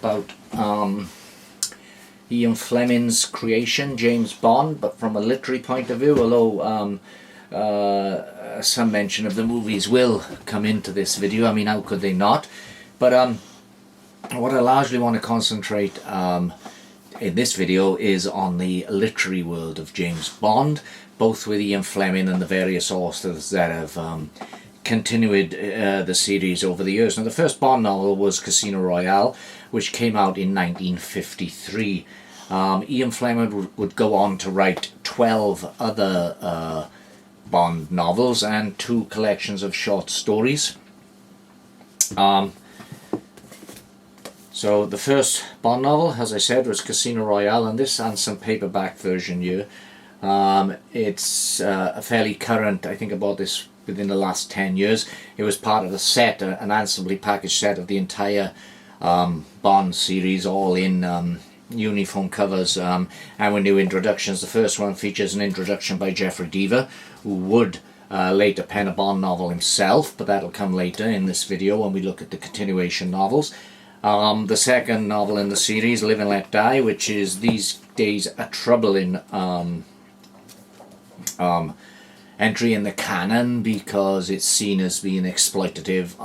about Ian Fleming's creation, James Bond, but from a literary point of view, although some mention of the movies will come into this video. I mean, how could they not? But what I largely want to concentrate in this video is on the literary world of James Bond, both with Ian Fleming and the various authors that have continued the series over the years. Now, the first Bond novel was Casino Royale, which came out in 1953. Ian Fleming would go on to write 12 other Bond novels and 2 collections of short stories. So the first Bond novel, as I said, was Casino Royale, and this and some paperback version here. It's a fairly current, I think I bought this within the last 10 years. It was part of a set, an handsomely packaged set of the entire Bond series, all in uniform covers and with new introductions. The first one features an introduction by Geoffrey Deaver, who would later pen a Bond novel himself, but that'll come later in this video when we look at the continuation novels. The second novel in the series, Live and Let Die, which is these days a troubling entry in the canon because it's seen as being exploitative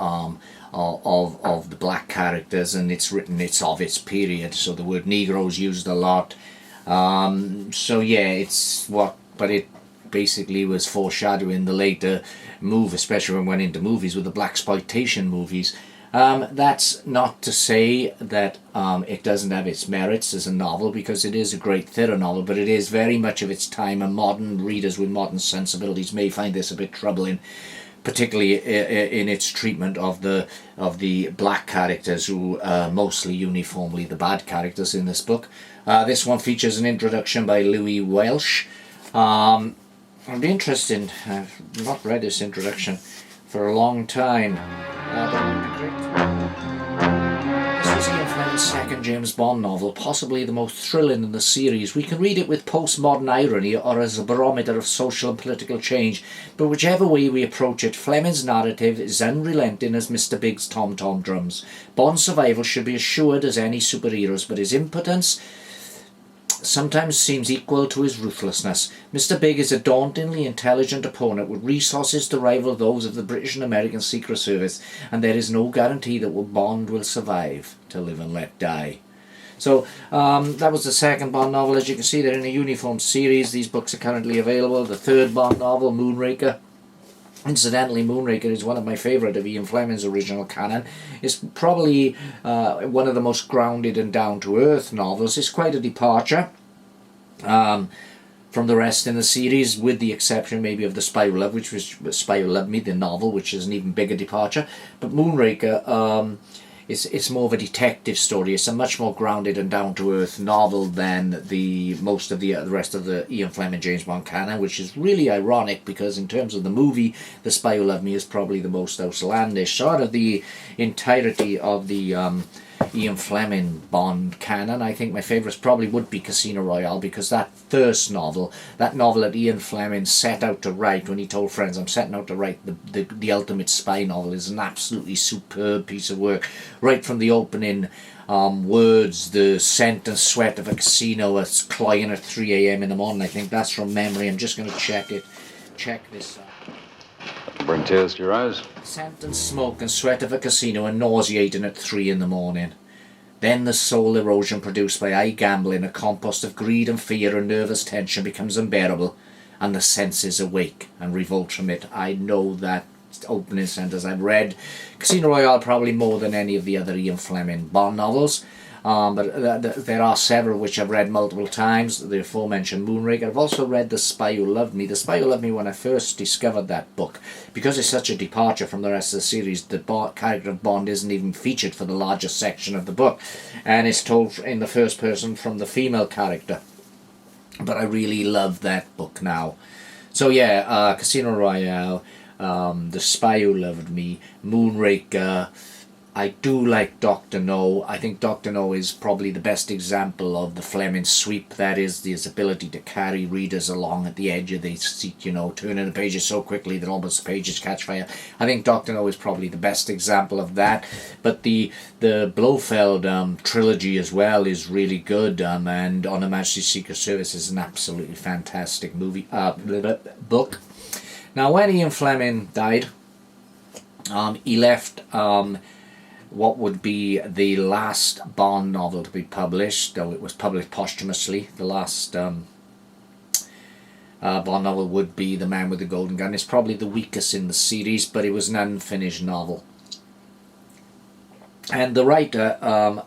of the black characters, and it's of its period, so the word Negro is used a lot. So yeah, but it basically was foreshadowing the later move, especially when it went into movies with the blaxploitation movies. That's not to say that it doesn't have its merits as a novel, because it is a great theatre novel, but it is very much of its time, and modern readers with modern sensibilities may find this a bit troubling, particularly in its treatment of the black characters, who are mostly uniformly the bad characters in this book. This one features an introduction by Louis Welsh. It'll be interesting. I've not read this introduction for a long time. But it would be great. This is Ian Fleming's second James Bond novel, possibly the most thrilling in the series. We can read it with postmodern irony or as a barometer of social and political change, but whichever way we approach it, Fleming's narrative is unrelenting as Mr. Big's tom-tom drums. Bond's survival should be assured as any superhero's, but his impotence sometimes seems equal to his ruthlessness. Mr. Big is a dauntingly intelligent opponent with resources to rival those of the British and American Secret Service, and there is no guarantee that Bond will survive to live and let die. So that was the second Bond novel. As you can see, they're in a uniform series. These books are currently available. The third Bond novel, Moonraker. Incidentally, Moonraker is one of my favourite of Ian Fleming's original canon. It's probably one of the most grounded and down-to-earth novels. It's quite a departure from the rest in the series, with the exception maybe of The Spy Who Loved, which was Spy Who Loved Me, the novel, which is an even bigger departure. But Moonraker, it's more of a detective story. It's a much more grounded and down-to-earth novel than most of the rest of the Ian Fleming James Bond canon, which is really ironic because in terms of the movie, The Spy Who Loved Me is probably the most outlandish. So out of the entirety of the Ian Fleming Bond canon, I think my favourites probably would be Casino Royale, because that first novel, that novel that Ian Fleming set out to write when he told friends, I'm setting out to write the ultimate spy novel, is an absolutely superb piece of work. Right from the opening words, the scent and sweat of a casino that's cloying at 3 a.m. in the morning. I think that's from memory. I'm just going to check this out. Bring tears to your eyes. Scent and smoke and sweat of a casino and nauseating at 3 in the morning. Then the soul erosion produced by high gambling, a compost of greed and fear and nervous tension, becomes unbearable, and the senses awake and revolt from it. I know that opening sentence. I've read Casino Royale probably more than any of the other Ian Fleming Bond novels. But there are several which I've read multiple times. The aforementioned Moonraker. I've also read The Spy Who Loved Me. The Spy Who Loved Me, when I first discovered that book, because it's such a departure from the rest of the series, the character of Bond isn't even featured for the largest section of the book, and it's told in the first person from the female character. But I really love that book now. So yeah, Casino Royale, The Spy Who Loved Me, Moonraker, I do like Dr. No. I think Dr. No is probably the best example of the Fleming sweep. That is, his ability to carry readers along at the edge of the seat, you know, turning the pages so quickly that almost the pages catch fire. I think Dr. No is probably the best example of that. But the Blofeld trilogy as well is really good, and On Her Majesty's Secret Service is an absolutely fantastic book. Now, when Ian Fleming died, he left what would be the last Bond novel to be published, though it was published posthumously. The last Bond novel would be The Man with the Golden Gun. It's probably the weakest in the series, but it was an unfinished novel. And the writer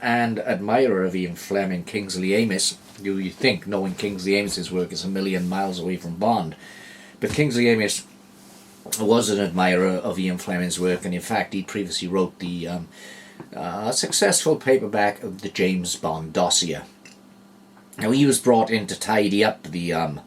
and admirer of Ian Fleming, Kingsley Amis, who you think, knowing Kingsley Amis's work, is a million miles away from Bond. But Kingsley Amis was an admirer of Ian Fleming's work, and in fact he previously wrote the successful paperback of the James Bond dossier. Now, he was brought in to tidy up the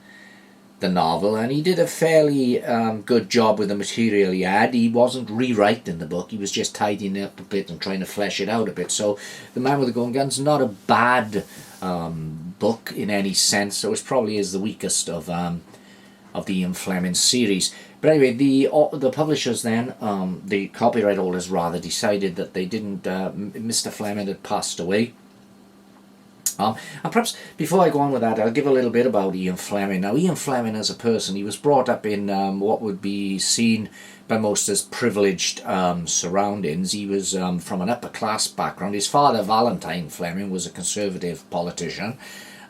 novel, and he did a fairly good job with the material he had. He wasn't rewriting the book, he was just tidying it up a bit and trying to flesh it out a bit. So The Man with the Golden Gun's not a bad book in any sense, so it probably is the weakest of the Ian Fleming series. But anyway, the publishers then, the copyright holders rather, decided that they didn't, Mr. Fleming had passed away. And perhaps before I go on with that, I'll give a little bit about Ian Fleming. Now, Ian Fleming as a person, he was brought up in what would be seen by most as privileged surroundings. He was from an upper class background. His father, Valentine Fleming, was a conservative politician.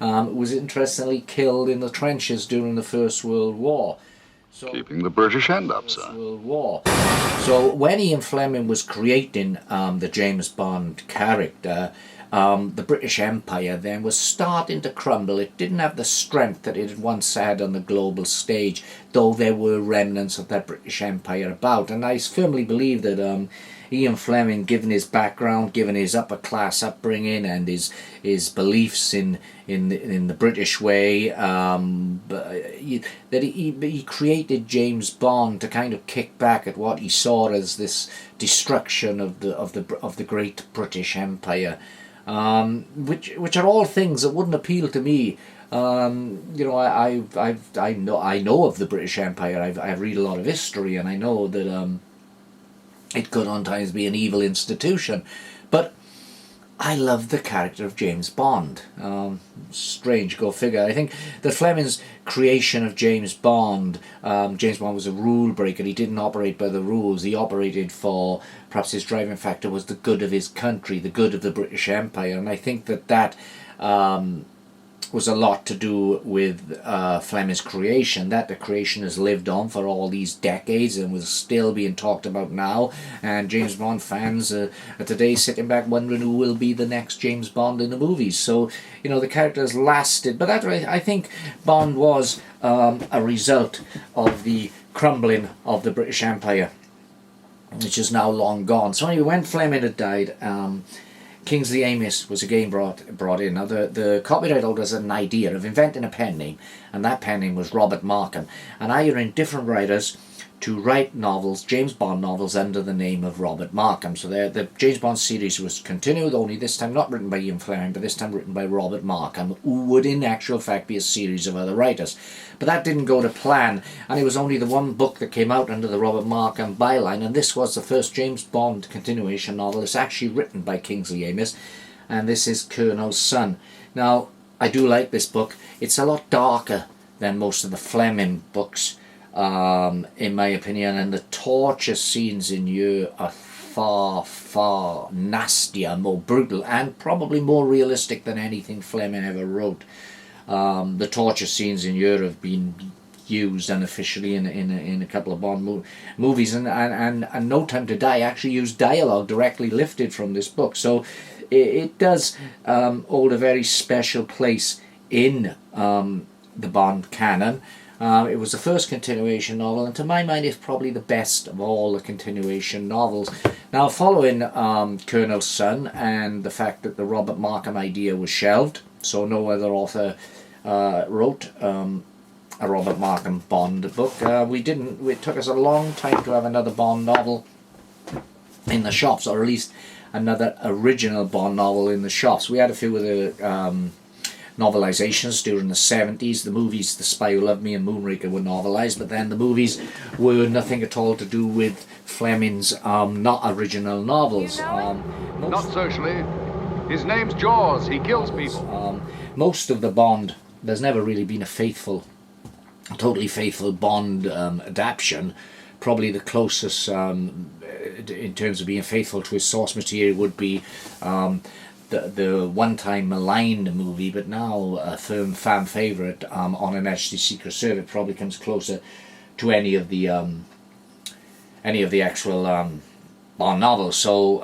Was interestingly killed in the trenches during the First World War. So, keeping the British end up, sir. World War. So when Ian Fleming was creating the James Bond character, the British Empire then was starting to crumble. It didn't have the strength that it had once had on the global stage, though there were remnants of that British Empire about. And I firmly believe that Ian Fleming, given his background, given his upper class upbringing and his beliefs in the British way, that he created James Bond to kind of kick back at what he saw as this destruction of the great British Empire, which are all things that wouldn't appeal to me. You know, I know of the British Empire. I read a lot of history, and I know that it could on times be an evil institution, but I love the character of James Bond. Strange, go figure. I think that Fleming's creation of James Bond was a rule breaker. He didn't operate by the rules. He operated for, perhaps his driving factor was the good of his country, the good of the British Empire, and I think that was a lot to do with Fleming's creation. That the creation has lived on for all these decades and was still being talked about now, and James Bond fans are today sitting back wondering who will be the next James Bond in the movies. So, you know, the character has lasted, but that, I think Bond was a result of the crumbling of the British Empire, which is now long gone. So anyway, when Fleming had died, Kingsley Amis was again brought in. Now, the copyright holders had an idea of inventing a pen name, and that pen name was Robert Markham, and hiring different writers to write novels, James Bond novels, under the name of Robert Markham. So the James Bond series was continued, only this time not written by Ian Fleming, but this time written by Robert Markham, who would in actual fact be a series of other writers. But that didn't go to plan, and it was only the one book that came out under the Robert Markham byline, and this was the first James Bond continuation novel. It's actually written by Kingsley Amis, and this is Colonel's Son. Now, I do like this book. It's a lot darker than most of the Fleming books, in my opinion, and the torture scenes in here are far, far nastier, more brutal, and probably more realistic than anything Fleming ever wrote. The torture scenes in here have been used unofficially in a couple of Bond movies, and No Time to Die actually used dialogue directly lifted from this book. So it does hold a very special place in the Bond canon. It was the first continuation novel, and to my mind it's probably the best of all the continuation novels. Now, following Colonel's Son and the fact that the Robert Markham idea was shelved, so no other author wrote a Robert Markham Bond book, it took us a long time to have another Bond novel in the shops, or at least another original Bond novel in the shops. We had a few of the novelizations during the 70s. The movies The Spy Who Loved Me and Moonraker were novelized, but then the movies were nothing at all to do with Fleming's not original novels. Not socially. His name's Jaws. He kills people. Most of the Bond, there's never really been a totally faithful Bond adaptation. Probably the closest in terms of being faithful to his source material would be the one-time maligned movie, but now a firm fan favourite, On Her Majesty's Secret Service, probably comes closer to any of the actual Bond novels. So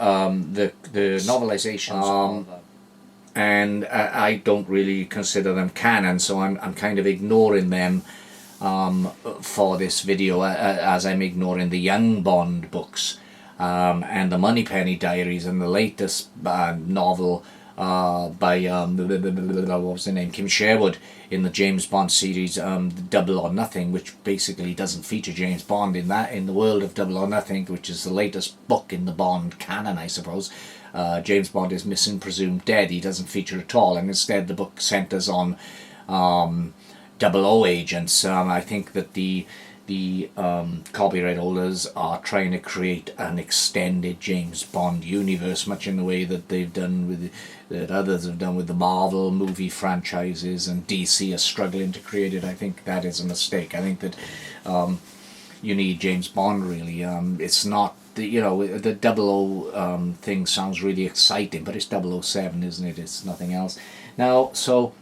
the novelizations, and I don't really consider them canon, so I'm kind of ignoring them for this video, as I'm ignoring the Young Bond books. And the Moneypenny Diaries and the latest novel by what was the name, Kim Sherwood, in the James Bond series, Double or Nothing, which basically doesn't feature James Bond in the world of Double or Nothing, which is the latest book in the Bond canon, I suppose. James Bond is missing, presumed dead. He doesn't feature at all, and instead the book centers on 00 agents. I think that the copyright holders are trying to create an extended James Bond universe, much in the way that they've done that others have done with the Marvel movie franchises, and DC are struggling to create it. I think that is a mistake. I think that you need James Bond, really. It's not the 00 thing sounds really exciting, but it's 007, isn't it? It's nothing else. Now, so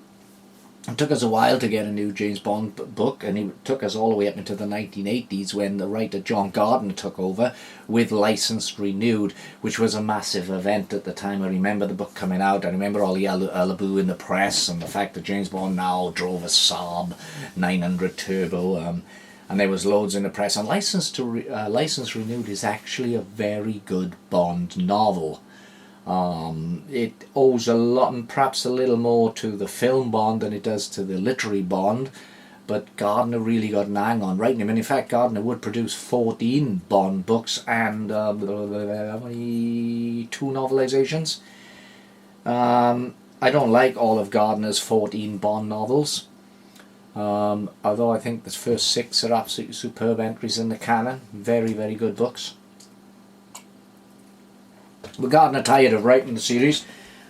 it took us a while to get a new James Bond book, and it took us all the way up into the 1980s when the writer John Gardner took over with License Renewed, which was a massive event at the time. I remember the book coming out. I remember all the hullabaloo in the press and the fact that James Bond now drove a Saab 900 Turbo, and there was loads in the press. And License Renewed is actually a very good Bond novel. It owes a lot, and perhaps a little more, to the film Bond than it does to the literary Bond, but Gardner really got an hang on writing him. And in fact, Gardner would produce 14 Bond books and how many, 2 novelizations. I don't like all of Gardner's 14 Bond novels, although I think the first 6 are absolutely superb entries in the canon. Very, very good books. But Gardner tired of writing the series.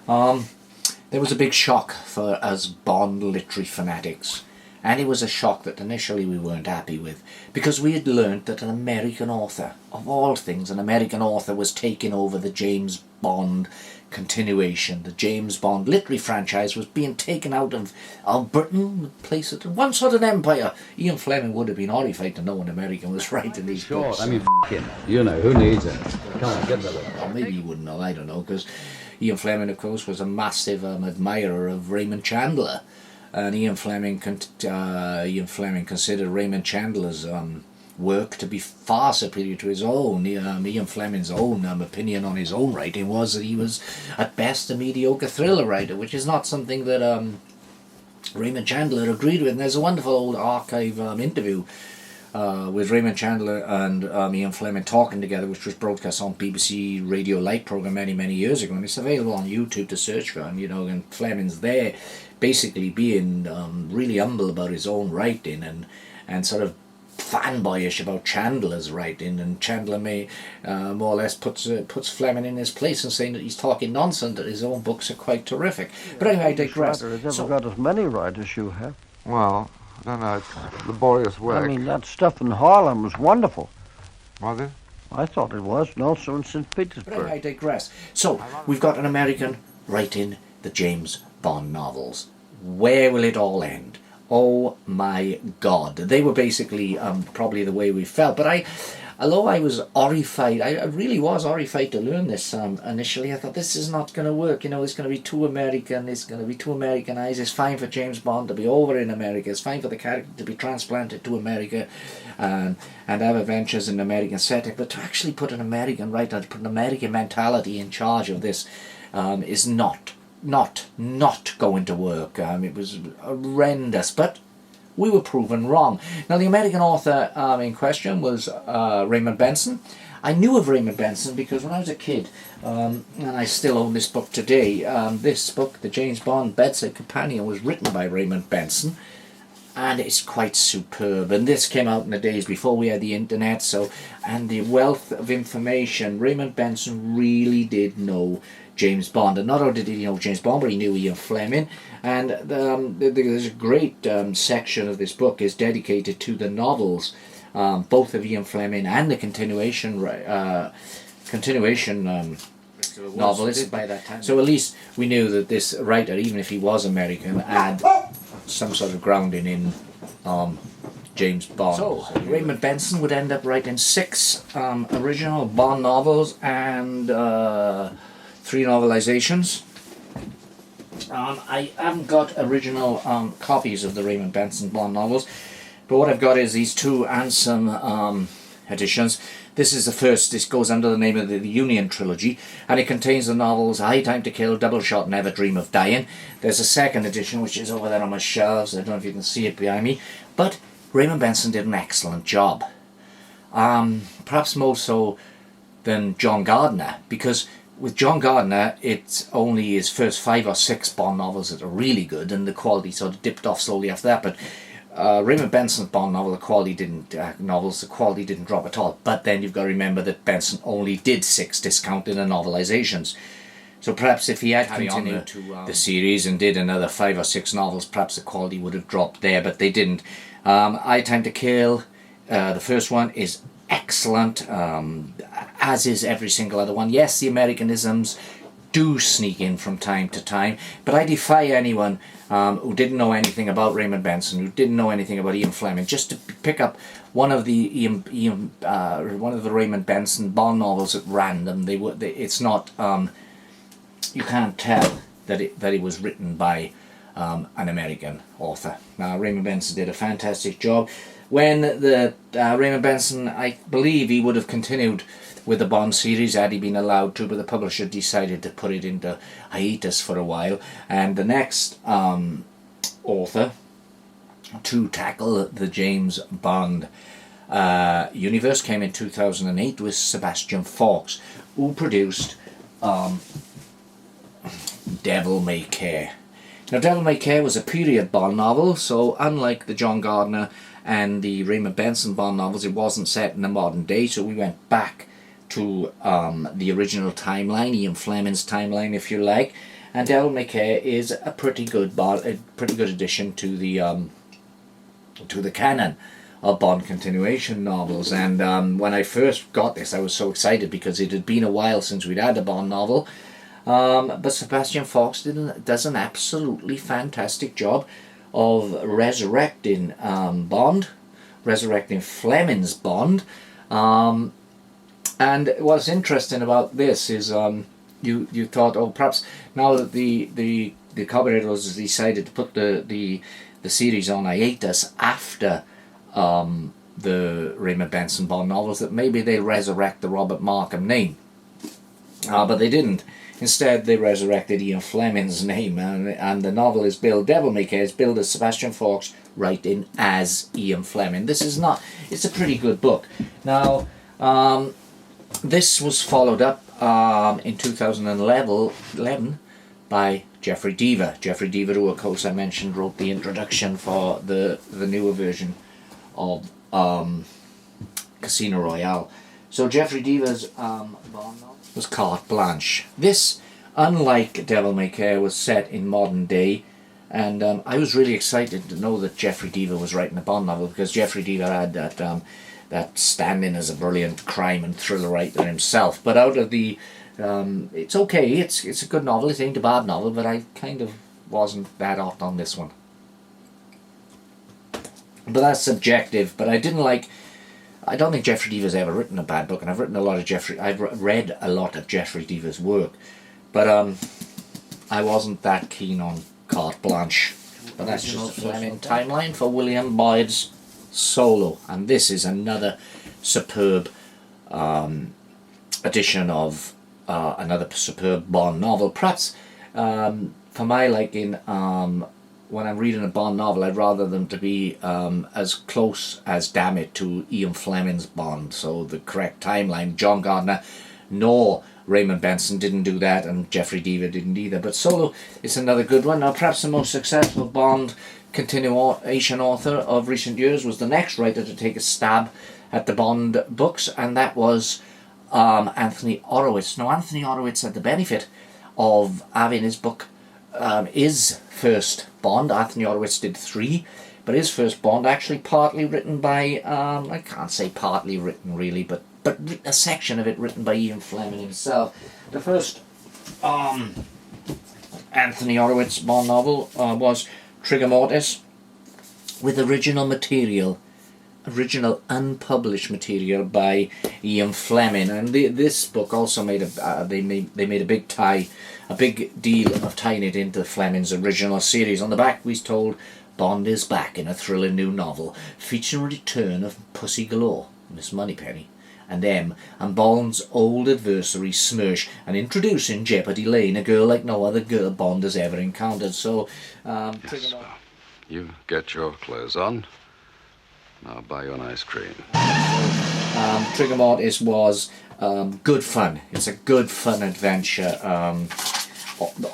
There was a big shock for us Bond literary fanatics, and it was a shock that initially we weren't happy with, because we had learnt that an American author, of all things, an American author was taking over the James Bond continuation. The James Bond literary franchise was being taken out of Britain, place it in one sort of empire. Ian Fleming would have been horrified to know an American was writing these books. I mean, him. You know, who needs it? Come on, get rid of it. Or maybe he wouldn't know, I don't know, because Ian Fleming, of course, was a massive admirer of Raymond Chandler, and Ian Fleming considered Raymond Chandler's work to be far superior to his own. Ian Fleming's own opinion on his own writing was that he was at best a mediocre thriller writer, which is not something that Raymond Chandler agreed with. And there's a wonderful old archive interview with Raymond Chandler and Ian Fleming talking together, which was broadcast on BBC Radio Light programme many years ago, and it's available on YouTube to search for. And Fleming's there basically being really humble about his own writing and sort of fanboyish about Chandler's writing, and Chandler may more or less puts Fleming in his place and saying that he's talking nonsense, that his own books are quite terrific. But anyway, I digress. Has ever got as many writers as you have. Well, I don't know. It's laborious work. I mean, that stuff in Harlem was wonderful. Was it? I thought it was, and also in St. Petersburg. But anyway, I digress. So, we've got an American writing the James Bond novels. Where will it all end? Oh my God. They were basically probably the way we felt. But although I was horrified, I really was horrified to learn this initially. I thought, this is not going to work. It's going to be too American. It's going to be too Americanized. It's fine for James Bond to be over in America. It's fine for the character to be transplanted to America and have adventures in an American setting. But to actually put an American writer, to put an American mentality in charge of this is not going to work. It was horrendous, but we were proven wrong. Now, the American author in question was Raymond Benson. I knew of Raymond Benson because when I was a kid, and I still own this book today, this book, The James Bond Bedside Companion, was written by Raymond Benson, and it's quite superb. And this came out in the days before we had the internet, and the wealth of information. Raymond Benson really did know James Bond, and not only did he know James Bond, but he knew Ian Fleming. And there's a great section of this book is dedicated to the novels, both of Ian Fleming and the continuation novelist by that time. So at least we knew that this writer, even if he was American, had some sort of grounding in James Bond. So Raymond Benson would end up writing 6 original Bond novels and 3 novelizations. I haven't got original copies of the Raymond Benson Bond novels, but what I've got is these 2 and some editions. This is the first. This goes under the name of the Union Trilogy, and it contains the novels High Time to Kill, Double Shot, Never Dream of Dying. There's a second edition which is over there on my shelves. I don't know if you can see it behind me, but Raymond Benson did an excellent job. Perhaps more so than John Gardner, because with John Gardner, it's only his first 5 or 6 Bond novels that are really good, and the quality sort of dipped off slowly after that. But Raymond Benson's Bond novel, the quality didn't drop at all. But then you've got to remember that Benson only did 6 discounted and novelizations. So perhaps if he had continued the series and did another 5 or 6 novels, perhaps the quality would have dropped there. But they didn't. High Time to Kill, the first one, is excellent, as is every single other one. Yes, the Americanisms do sneak in from time to time, but I defy anyone who didn't know anything about Raymond Benson, who didn't know anything about Ian Fleming, just to pick up one of the Raymond Benson Bond novels at random. It's not. You can't tell that it was written by an American author. Now, Raymond Benson did a fantastic job. When the Raymond Benson, I believe he would have continued with the Bond series had he been allowed to, but the publisher decided to put it into hiatus for a while. And the next author to tackle the James Bond universe came in 2008 with Sebastian Faulks, who produced Devil May Care. Now, Devil May Care was a period Bond novel, so unlike the John Gardner and the Raymond Benson Bond novels, it wasn't set in the modern day, so we went back to the original timeline, Ian Fleming's timeline, if you like. And Devil May Care is a pretty good addition to the canon of Bond continuation novels. And when I first got this, I was so excited because it had been a while since we'd had a Bond novel. But Sebastian Faulks does an absolutely fantastic job of resurrecting Bond, resurrecting Fleming's Bond. And what's interesting about this is you thought, oh, perhaps now that the copyright has decided to put the series on hiatus after the Raymond Benson Bond novels, that maybe they'll resurrect the Robert Markham name. But they didn't. Instead, they resurrected Ian Fleming's name, and the novel is billed, Devil May Care is billed as Sebastian Faulks writing as Ian Fleming. It's a pretty good book. Now, this was followed up in 2011 by Jeffrey Deaver. Jeffrey Deaver, who of course I mentioned, wrote the introduction for the newer version of Casino Royale. So Jeffrey Deaver's Bond novel was Carte Blanche. This, unlike Devil May Care, was set in modern day, and I was really excited to know that Jeffrey Deaver was writing a Bond novel, because Jeffrey Deaver had that standing as a brilliant crime and thriller writer himself. But out of the, it's okay, it's a good novel, it ain't a bad novel, but I kind of wasn't that hot on this one. But that's subjective. But I don't think Jeffrey Deaver's ever written a bad book, and I've read a lot of Jeffrey Deaver's work, but I wasn't that keen on Carte Blanche. But that's just a Fleming timeline for William Boyd's Solo, and this is another superb edition of another superb Bond novel. Perhaps for my liking, when I'm reading a Bond novel, I'd rather them to be as close as damn it to Ian Fleming's Bond, so the correct timeline. John Gardner, nor Raymond Benson didn't do that, and Jeffrey Deaver didn't either. But Solo is another good one. Now, perhaps the most successful Bond continuation author of recent years was the next writer to take a stab at the Bond books, and that was Anthony Horowitz. Now, Anthony Horowitz had the benefit of having his book, his first Bond. Anthony Horowitz did 3, but his first Bond actually partly written by, I can't say partly written really, but a section of it written by Ian Fleming himself. The first Anthony Horowitz Bond novel was Trigger Mortis, with original unpublished material by Ian Fleming, and this book also made they made a big deal of tying it into Fleming's original series. On the back, we're told Bond is back in a thrilling new novel featuring a return of Pussy Galore, Miss Moneypenny, and Bond's old adversary Smirsh, and introducing Jeopardy Lane, a girl like no other girl Bond has ever encountered. So, yes, well, you get your clothes on. I'll buy you an ice cream. Trigger Mortis was good fun. It's a good fun adventure.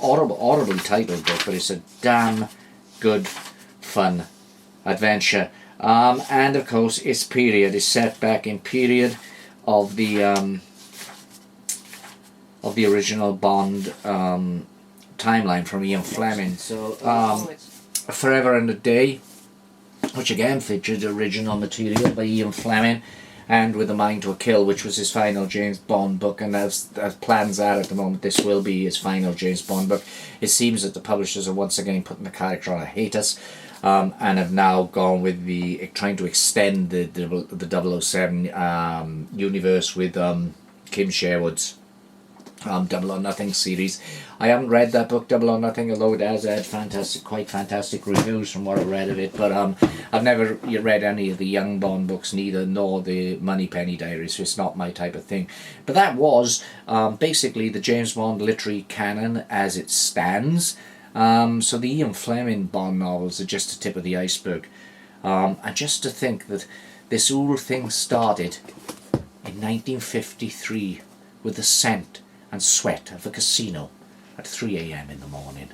Audibly titled book, but it's a damn good fun adventure. And of course, its period is set back in period of the original Bond timeline from Ian Fleming. So, Forever and a Day, which again featured original material by Ian Fleming, and With a Mind to a Kill, which was his final James Bond book, and as plans are at the moment, this will be his final James Bond book. It seems that the publishers are once again putting the character on a hiatus, and have now gone with trying to extend the 007 universe with Kim Sherwood's 0 or Nothing series. I haven't read that book, 0 or Nothing, although it has had quite fantastic reviews from what I read of it, but I've never read any of the Young Bond books, neither, nor the Moneypenny Diaries, so it's not my type of thing. But that was basically the James Bond literary canon as it stands. So the Ian Fleming Bond novels are just the tip of the iceberg. And just to think that this whole thing started in 1953 with the scent and sweat of a casino at 3 a.m. in the morning.